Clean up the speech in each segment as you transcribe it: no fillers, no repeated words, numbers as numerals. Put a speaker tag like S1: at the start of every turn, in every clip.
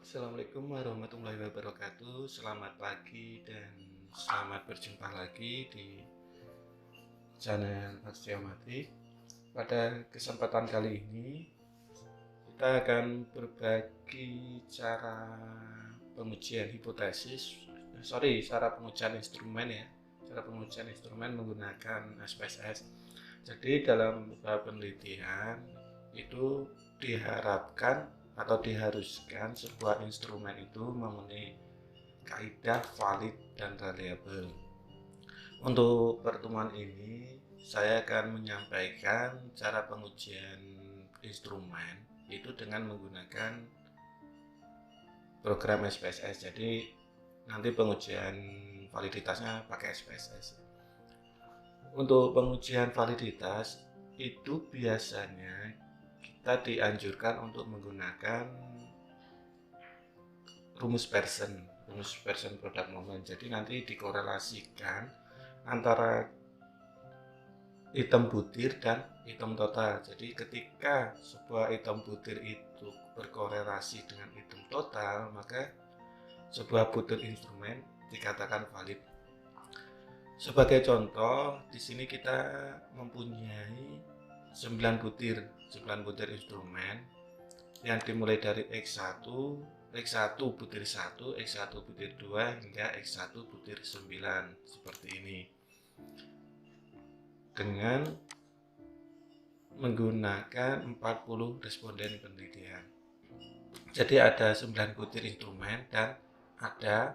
S1: Assalamualaikum warahmatullahi wabarakatuh. Selamat pagi dan selamat berjumpa lagi di channel Aksiomati. Pada kesempatan kali ini kita akan berbagi cara pengujian instrumen ya. Cara pengujian instrumen menggunakan SPSS. Jadi dalam penelitian itu diharapkan atau diharuskan sebuah instrumen itu memenuhi kaidah valid dan reliable. Untuk pertemuan ini saya akan menyampaikan cara pengujian instrumen itu dengan menggunakan program SPSS. Jadi nanti pengujian validitasnya pakai SPSS. Untuk pengujian validitas itu biasanya kita dianjurkan untuk menggunakan rumus Pearson product moment. Jadi nanti dikorelasikan antara item butir dan item total. Jadi ketika sebuah item butir itu berkorelasi dengan item total, maka sebuah butir instrumen dikatakan valid. Sebagai contoh, di sini kita mempunyai 9 butir instrumen yang dimulai dari X1 butir 1, X1 butir 2 hingga X1 butir 9 seperti ini. Dengan menggunakan 40 responden penelitian. Jadi ada 9 butir instrumen dan ada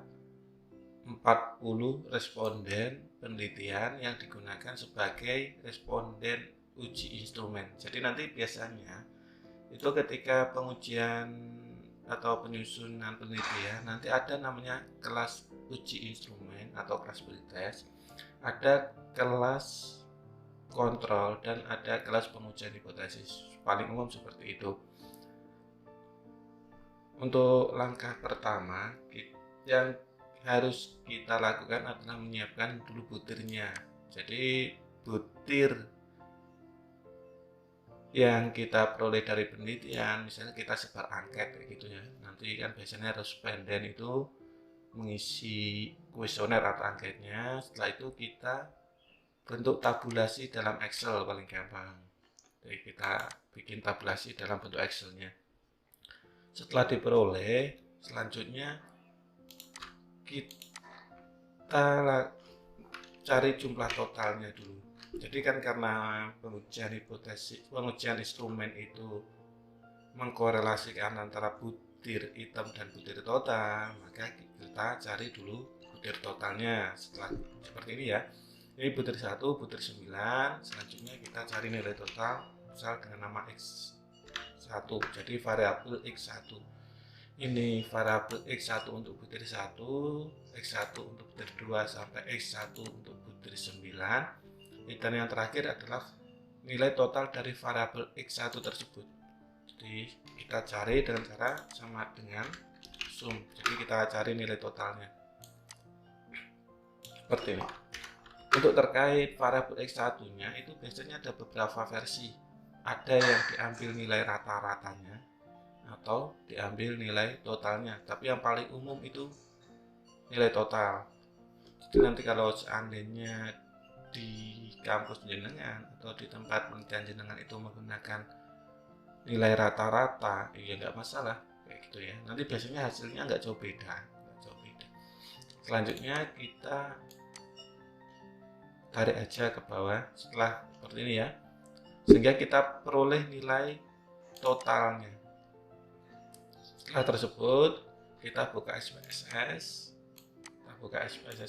S1: 40 responden penelitian yang digunakan sebagai responden uji instrumen. Jadi nanti biasanya itu ketika pengujian atau penyusunan penelitian nanti ada namanya kelas uji instrumen atau kelas pretest, ada kelas kontrol dan ada kelas pengujian hipotesis. Paling umum seperti itu. Untuk langkah pertama yang harus kita lakukan adalah menyiapkan dulu butirnya. Jadi butir yang kita peroleh dari penelitian, misalnya kita sebar angket kayak gitu ya, nanti kan biasanya responden itu mengisi kuesioner atau angketnya. Setelah itu kita bentuk tabulasi dalam Excel paling gampang. Jadi kita bikin tabulasi dalam bentuk Excelnya. Setelah diperoleh, selanjutnya kita cari jumlah totalnya dulu. Jadi kan karena pengujian instrumen itu mengkorelasikan antara butir item dan butir total, maka kita cari dulu butir totalnya. Setelah seperti ini ya. Ini butir 1, butir 9, selanjutnya kita cari nilai total misal dengan nama X1. Jadi variabel X1. Ini variabel X1 untuk butir 1, X1 untuk butir 2 sampai X1 untuk butir 9. Dan yang terakhir adalah nilai total dari variabel X1 tersebut. Jadi kita cari dengan cara sama dengan sum. Jadi kita cari nilai totalnya. Seperti ini. Untuk terkait variabel X1-nya itu biasanya ada beberapa versi. Ada yang diambil nilai rata-ratanya atau diambil nilai totalnya. Tapi yang paling umum itu nilai total. Jadi nanti kalau seandainya di kampus jenengan atau di tempat penelitian jenengan itu menggunakan nilai rata-rata, ya nggak masalah kayak gitu ya. Nanti biasanya hasilnya nggak jauh beda. Selanjutnya kita tarik aja ke bawah setelah seperti ini ya, sehingga kita peroleh nilai totalnya. Setelah tersebut kita buka SPSS,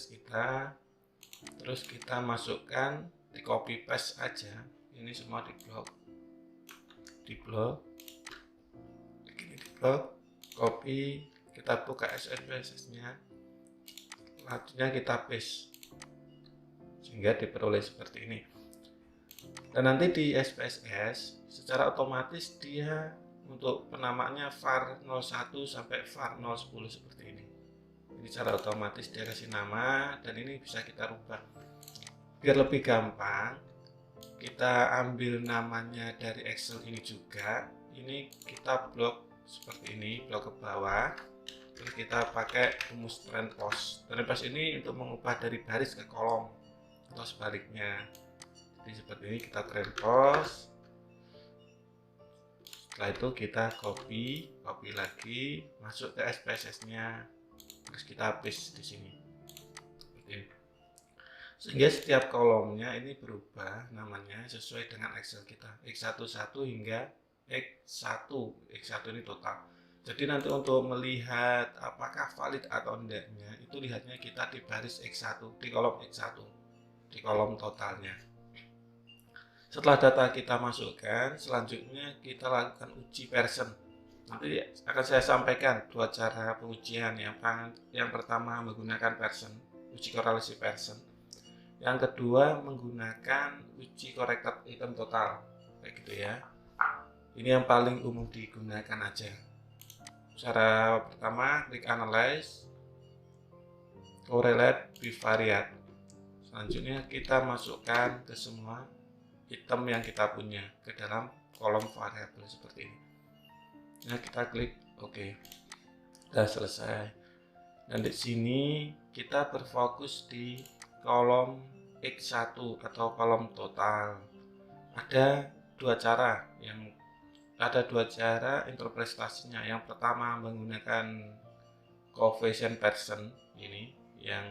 S1: kita terus kita masukkan, di copy paste aja ini semua di blok, copy, kita buka SPSS nya, selanjutnya kita paste sehingga diperoleh seperti ini. Dan nanti di SPSS secara otomatis dia untuk penamaannya var 01 sampai var 010 seperti ini. Ini secara otomatis dia kasih nama dan ini bisa kita rubah. Biar lebih gampang, kita ambil namanya dari Excel ini juga. Ini kita blok seperti ini, blok ke bawah. Terus kita pakai rumus trend post. Trend post ini untuk mengubah dari baris ke kolom atau sebaliknya. Jadi seperti ini kita trend post. Setelah itu kita copy lagi, masuk ke SPSS-nya, terus kita paste di sini. Seperti ini. Sehingga setiap kolomnya ini berubah namanya sesuai dengan Excel kita, X11 hingga X1. X1 ini total. Jadi nanti untuk melihat apakah valid atau enggaknya, itu lihatnya kita di baris X1, di kolom X1, di kolom totalnya. Setelah data kita masukkan, selanjutnya kita lakukan uji Pearson. Nanti akan saya sampaikan dua cara pengujian. Yang pertama menggunakan Pearson, uji korelasi Pearson. Yang kedua menggunakan uji corrected item total, kayak gitu ya. Ini yang paling umum digunakan aja. Cara pertama, klik Analyze, Correlate Bivariate. Selanjutnya kita masukkan ke semua item yang kita punya ke dalam kolom variabel seperti ini. Nah, kita klik OK. Sudah selesai. Dan di sini kita berfokus di kolom X1 atau kolom total. Ada dua cara interpretasinya. Yang pertama menggunakan coefficient Pearson ini, yang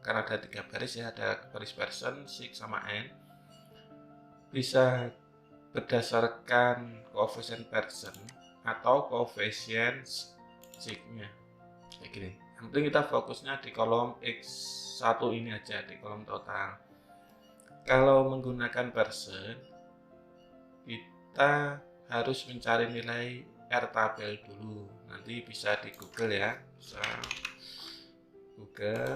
S1: karena ada 3 baris ya, ada baris Pearson, sig sama n. Bisa berdasarkan coefficient Pearson atau coefficient signya, kayak gini. Yang penting kita fokusnya di kolom X1 ini aja, di kolom total. Kalau menggunakan Pearson, kita harus mencari nilai R tabel dulu. Nanti bisa di Google ya, bisa Google,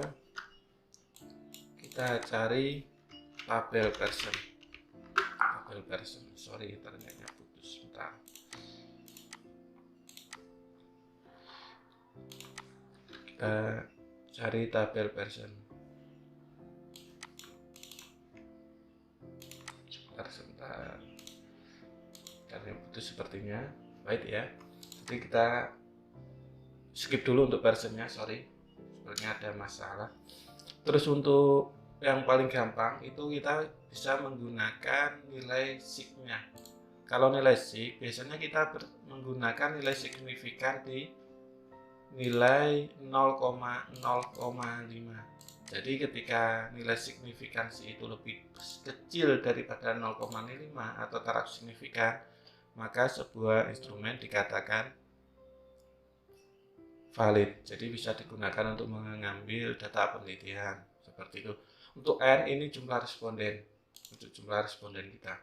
S1: kita cari tabel Pearson. Sorry, internetnya putus, bentar. Kita cari tabel Pearson. Sebentar. Karena putus sepertinya. Baik ya. Jadi kita skip dulu untuk Pearsonnya, sorry. Sebenarnya ada masalah. Terus untuk yang paling gampang itu kita bisa menggunakan nilai signya. Kalau nilai sig biasanya kita menggunakan nilai signifikan di nilai 0,0,5. Jadi ketika nilai signifikansi itu lebih kecil daripada 0,5 atau taraf signifikan, maka sebuah instrumen dikatakan valid. Jadi bisa digunakan untuk mengambil data penelitian seperti itu. Untuk N ini jumlah responden, untuk jumlah responden kita.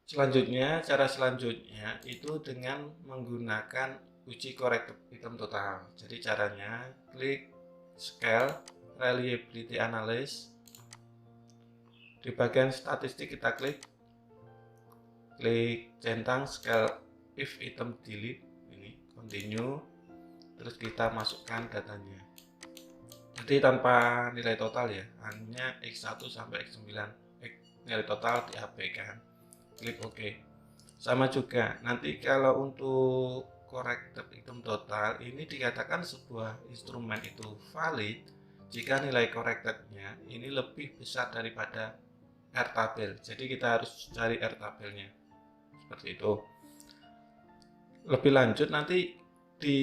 S1: Selanjutnya, cara selanjutnya itu dengan menggunakan uji corrected item total. Jadi caranya klik Scale Reliability Analysis. Di bagian statistik kita klik centang Scale If Item Delete, ini continue, terus kita masukkan datanya. Jadi tanpa nilai total ya, hanya X1 sampai X9, nilai total diabaikan. Klik OK. Sama juga, nanti kalau untuk corrected item total ini dikatakan sebuah instrumen itu valid jika nilai correctednya ini lebih besar daripada R tabel. Jadi kita harus cari R tabelnya. Seperti itu. Lebih lanjut nanti di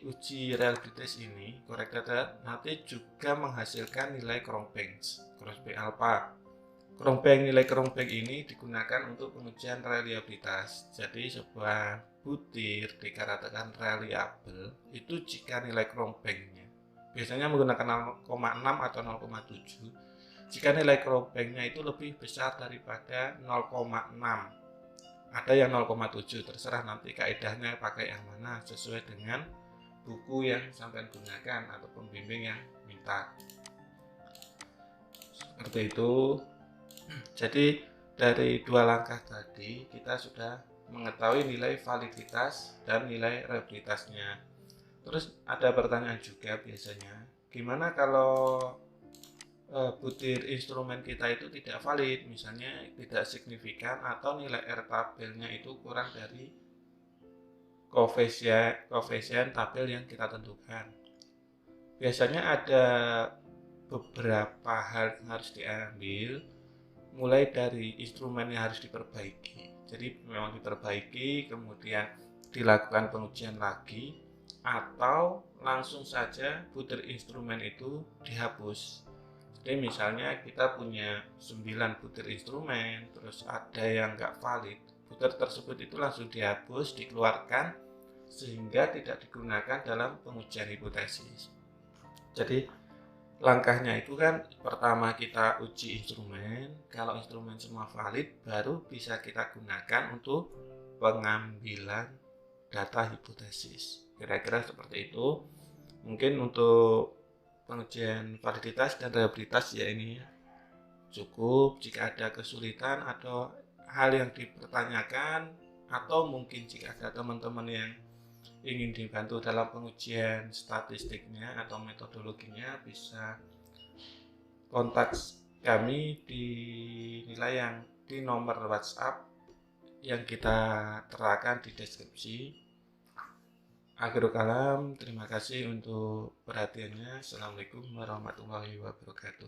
S1: uji reliabilitas ini, corrected nanti juga menghasilkan nilai Cronbach alpha. Nilai Cronbach ini digunakan untuk pengujian reliabilitas. Jadi sebuah butir dikatakan reliable itu jika nilai Cronbach-nya biasanya menggunakan 0,6 atau 0,7. Jika nilai Cronbach-nya itu lebih besar daripada 0,6. Ada yang 0,7, terserah nanti kaedahnya pakai yang mana sesuai dengan buku yang sampai gunakan atau pembimbing yang minta. Seperti itu. Jadi dari dua langkah tadi kita sudah mengetahui nilai validitas dan nilai reliabilitasnya. Terus ada pertanyaan juga biasanya, gimana kalau butir instrumen kita itu tidak valid, misalnya tidak signifikan atau nilai R tabelnya itu kurang dari koefisien tabel yang kita tentukan. Biasanya ada beberapa hal yang harus diambil, mulai dari instrumen yang harus diperbaiki. Jadi memang diperbaiki, kemudian dilakukan pengujian lagi, atau langsung saja butir instrumen itu dihapus. Jadi misalnya kita punya 9 butir instrumen, terus ada yang nggak valid, butir tersebut itu langsung dihapus, dikeluarkan, sehingga tidak digunakan dalam pengujian hipotesis. Jadi langkahnya itu kan pertama kita uji instrumen, kalau instrumen semua valid baru bisa kita gunakan untuk pengambilan data hipotesis. Kira-kira seperti itu. Mungkin untuk pengujian validitas dan reliabilitas ya ini cukup. Jika ada kesulitan atau hal yang dipertanyakan, atau mungkin jika ada teman-teman yang ingin dibantu dalam pengujian statistiknya atau metodologinya, bisa kontak kami di nilai yang di nomor WhatsApp yang kita terakan di deskripsi. Akhirul kalam, terima kasih untuk perhatiannya. Assalamualaikum warahmatullahi wabarakatuh.